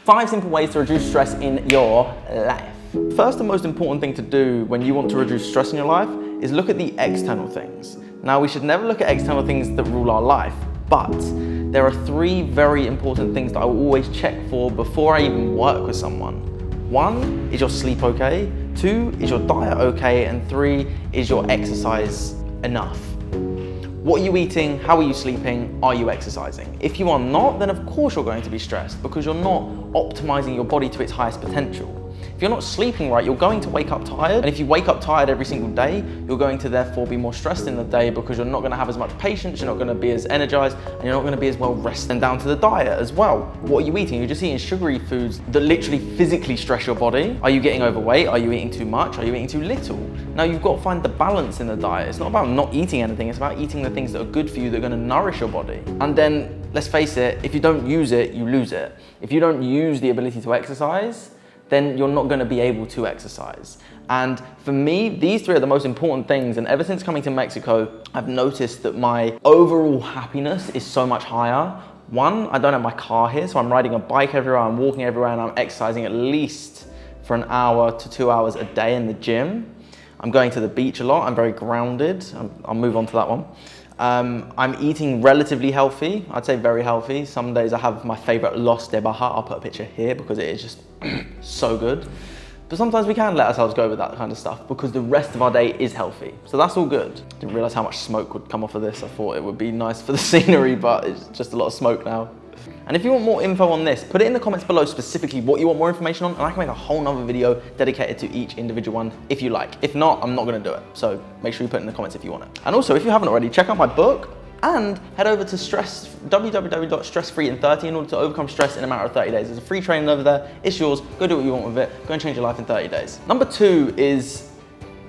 5 simple ways to reduce stress in your life. First and most important thing to do when you want to reduce stress in your life is look at the external things. Now, we should never look at external things that rule our life, but there are 3 very important things that I will always check for before I even work with someone. 1, is your sleep okay? 2, is your diet okay? And 3, is your exercise enough? What are you eating? How are you sleeping? Are you exercising? If you are not, then of course you're going to be stressed because you're not optimizing your body to its highest potential. If you're not sleeping right, you're going to wake up tired. And if you wake up tired every single day, you're going to therefore be more stressed in the day because you're not going to have as much patience, you're not going to be as energized, and you're not going to be as well rested. And down to the diet as well. What are you eating? You're just eating sugary foods that literally physically stress your body. Are you getting overweight? Are you eating too much? Are you eating too little? Now, you've got to find the balance in the diet. It's not about not eating anything, it's about eating the things that are good for you, that are going to nourish your body. And then, let's face it, if you don't use it, you lose it. If you don't use the ability to exercise, then you're not going to be able to exercise. And for me, these 3 are the most important things. And ever since coming to Mexico, I've noticed that my overall happiness is so much higher. 1, I don't have my car here, so I'm riding a bike everywhere, I'm walking everywhere, and I'm exercising at least for an hour to 2 hours a day in the gym. I'm going to the beach a lot, I'm very grounded. I'll move on to that one. I'm eating relatively healthy, I'd say very healthy. Some days I have my favorite Los de Baja. I'll put a picture here because it is just so good. But sometimes we can let ourselves go with that kind of stuff because the rest of our day is healthy. So that's all good. Didn't realize how much smoke would come off of this. I thought it would be nice for the scenery, but it's just a lot of smoke now. And if you want more info on this, put it in the comments below specifically what you want more information on, and I can make a whole nother video dedicated to each individual one if you like. If not, I'm not gonna do it. So make sure you put it in the comments if you want it. And also, if you haven't already, check out my book and head over to www.stressfreein30 in order to overcome stress in a matter of 30 days. There's a free training over there. It's yours. Go do what you want with it. Go and change your life in 30 days. Number 2 is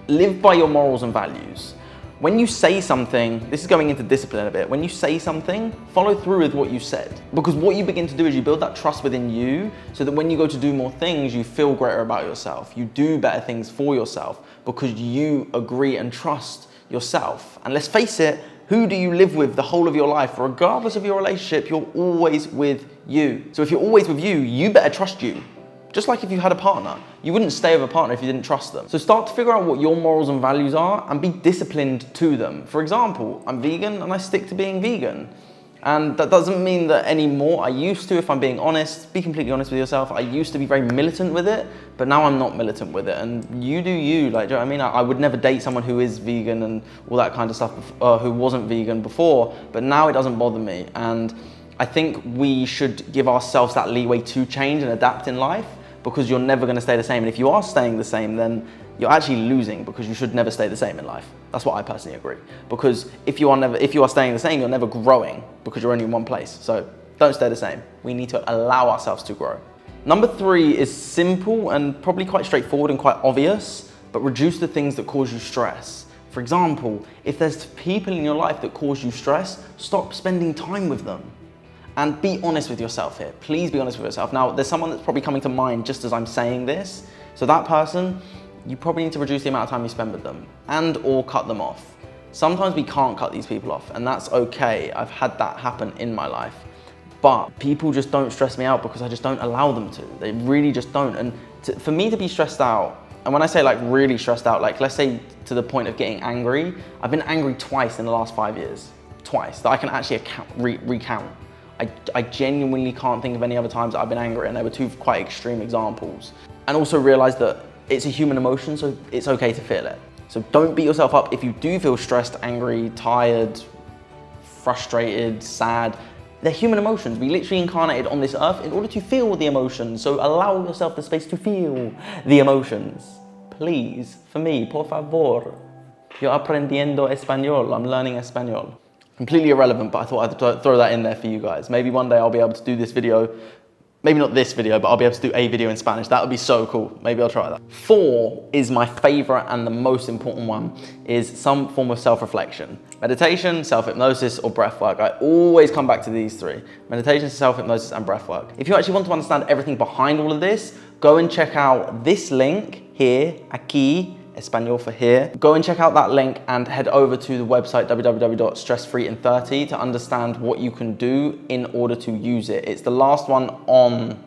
live by your morals and values. When you say something, this is going into discipline a bit, when you say something, follow through with what you said. Because what you begin to do is you build that trust within you so that when you go to do more things, you feel greater about yourself. You do better things for yourself because you agree and trust yourself. And let's face it, who do you live with the whole of your life? Regardless of your relationship, you're always with you. So if you're always with you, you better trust you. Just like if you had a partner, you wouldn't stay with a partner if you didn't trust them. So start to figure out what your morals and values are and be disciplined to them. For example, I'm vegan and I stick to being vegan. And that doesn't mean that anymore. I used to, if I'm being honest, be completely honest with yourself. I used to be very militant with it, but now I'm not militant with it. And you do you, like, do you know what I mean? I would never date someone who is vegan and all that kind of stuff, who wasn't vegan before, but now it doesn't bother me. And I think we should give ourselves that leeway to change and adapt in life, because you're never going to stay the same. And if you are staying the same, then you're actually losing, because you should never stay the same in life. That's what I personally agree. Because if you are staying the same, you're never growing because you're only in one place. So don't stay the same. We need to allow ourselves to grow. Number 3 is simple and probably quite straightforward and quite obvious, but reduce the things that cause you stress. For example, if there's people in your life that cause you stress, stop spending time with them. And be honest with yourself here. Please be honest with yourself. Now, there's someone that's probably coming to mind just as I'm saying this. So that person, you probably need to reduce the amount of time you spend with them and or cut them off. Sometimes we can't cut these people off, and that's okay. I've had that happen in my life. But people just don't stress me out because I just don't allow them to. They really just don't. And for me to be stressed out, and when I say like really stressed out, like let's say to the point of getting angry, I've been angry twice in the last 5 years. Twice, that I can actually recount. I genuinely can't think of any other times that I've been angry, and they were 2 quite extreme examples. And also realize that it's a human emotion, so it's okay to feel it. So don't beat yourself up if you do feel stressed, angry, tired, frustrated, sad. They're human emotions. We literally incarnated on this earth in order to feel the emotions. So allow yourself the space to feel the emotions. Please, for me, por favor. Yo aprendiendo español. I'm learning español. Completely irrelevant, but I thought I'd throw that in there for you guys. Maybe one day I'll be able to do this video. Maybe not this video, but I'll be able to do a video in Spanish. That would be so cool. Maybe I'll try that. 4 is my favorite and the most important one, is some form of self-reflection. Meditation, self-hypnosis, or breath work. I always come back to these 3. Meditation, self-hypnosis, and breath work. If you actually want to understand everything behind all of this, go and check out this link here, aquí, Espanol for here. Go and check out that link and head over to the website www.stressfreein30 to understand what you can do in order to use it. It's the last one on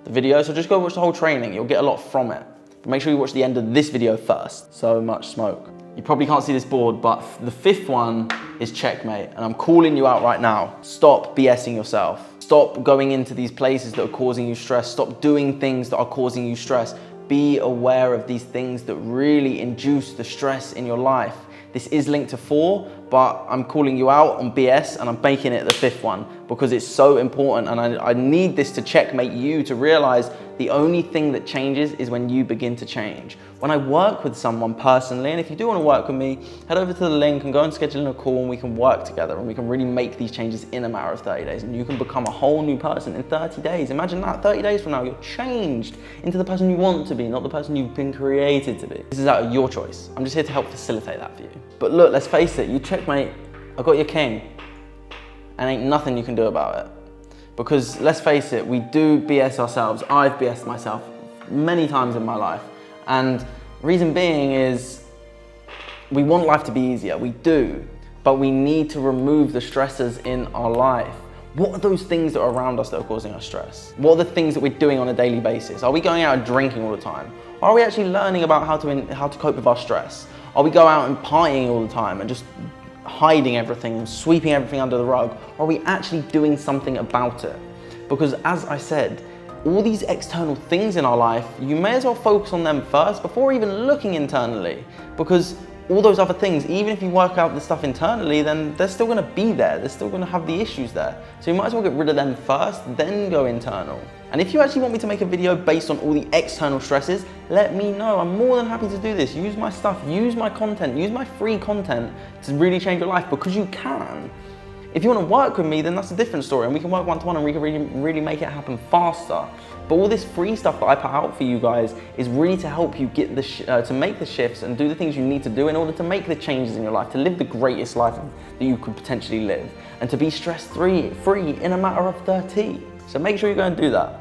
the video, so just go watch the whole training. You'll get a lot from it. But make sure you watch the end of this video first. So much smoke. You probably can't see this board, but the 5th one is checkmate, and I'm calling you out right now. Stop BSing yourself. Stop going into these places that are causing you stress. Stop doing things that are causing you stress. Be aware of these things that really induce the stress in your life. This is linked to 4, but I'm calling you out on BS and I'm making it the 5th one because it's so important, and I need this to checkmate you to realize the only thing that changes is when you begin to change. When I work with someone personally, and if you do want to work with me, head over to the link and go and schedule in a call, and we can work together and we can really make these changes in a matter of 30 days, and you can become a whole new person in 30 days. Imagine that, 30 days from now, you're changed into the person you want to be, not the person you've been created to be. This is out of your choice. I'm just here to help facilitate that for you. But look, let's face it, you checkmate, I got your king, and ain't nothing you can do about it. Because let's face it, we do BS ourselves. I've BS'd myself many times in my life. And reason being is we want life to be easier, we do, but we need to remove the stressors in our life. What are those things that are around us that are causing us stress? What are the things that we're doing on a daily basis? Are we going out and drinking all the time? Or are we actually learning about how to cope with our stress? Are we going out and partying all the time and just hiding everything and sweeping everything under the rug? Or are we actually doing something about it? Because as I said, all these external things in our life, you may as well focus on them first before even looking internally. Because all those other things, even if you work out the stuff internally, then they're still gonna be there. They're still gonna have the issues there. So you might as well get rid of them first, then go internal. And if you actually want me to make a video based on all the external stresses, let me know. I'm more than happy to do this. Use my stuff, use my content, use my free content to really change your life, because you can. If you want to work with me, then that's a different story, and we can work one-to-one and we can really make it happen faster. But all this free stuff that I put out for you guys is really to help you get to make the shifts and do the things you need to do in order to make the changes in your life, to live the greatest life that you could potentially live, and to be stress-free in a matter of 30. So make sure you go and do that.